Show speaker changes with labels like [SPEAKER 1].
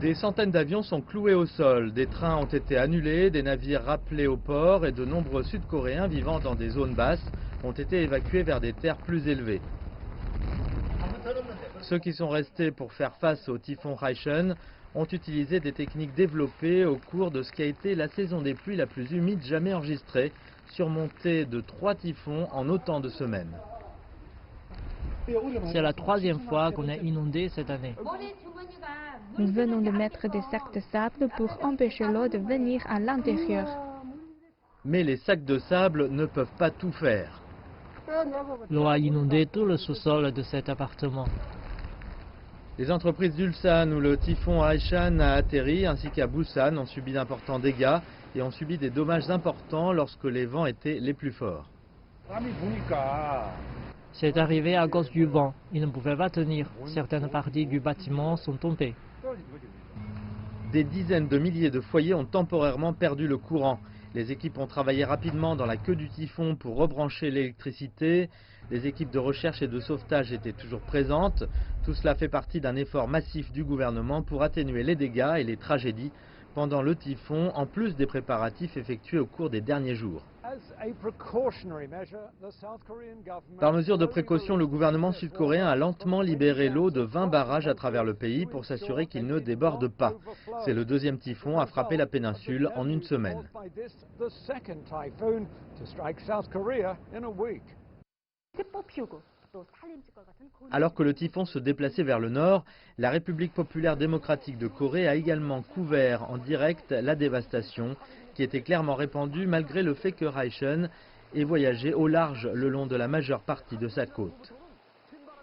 [SPEAKER 1] Des centaines d'avions sont cloués au sol, des trains ont été annulés, des navires rappelés au port et de nombreux Sud-Coréens vivant dans des zones basses ont été évacués vers des terres plus élevées. Ceux qui sont restés pour faire face au typhon Haishen ont utilisé des techniques développées au cours de ce qui a été la saison des pluies la plus humide jamais enregistrée, surmontée de 3 typhons en autant de semaines.
[SPEAKER 2] C'est la troisième fois qu'on est inondé cette année.
[SPEAKER 3] Nous venons de mettre des sacs de sable pour empêcher l'eau de venir à l'intérieur.
[SPEAKER 1] Mais les sacs de sable ne peuvent pas tout faire.
[SPEAKER 2] L'eau a inondé tout le sous-sol de cet appartement.
[SPEAKER 1] Les entreprises d'Ulsan où le typhon Haishen a atterri ainsi qu'à Busan ont subi d'importants dégâts et ont subi des dommages importants lorsque les vents étaient les plus forts.
[SPEAKER 2] C'est arrivé à cause du vent. Il ne pouvait pas tenir. Certaines parties du bâtiment sont tombées.
[SPEAKER 1] Des dizaines de milliers de foyers ont temporairement perdu le courant. Les équipes ont travaillé rapidement dans la queue du typhon pour rebrancher l'électricité. Les équipes de recherche et de sauvetage étaient toujours présentes. Tout cela fait partie d'un effort massif du gouvernement pour atténuer les dégâts et les tragédies pendant le typhon, en plus des préparatifs effectués au cours des derniers jours. Par mesure de précaution, le gouvernement sud-coréen a lentement libéré l'eau de 20 barrages à travers le pays pour s'assurer qu'il ne déborde pas. C'est le deuxième typhon à frapper la péninsule en une semaine. Alors que le typhon se déplaçait vers le nord, la République populaire démocratique de Corée a également couvert en direct la dévastation qui était clairement répandue malgré le fait que Haishen ait voyagé au large le long de la majeure partie de sa côte.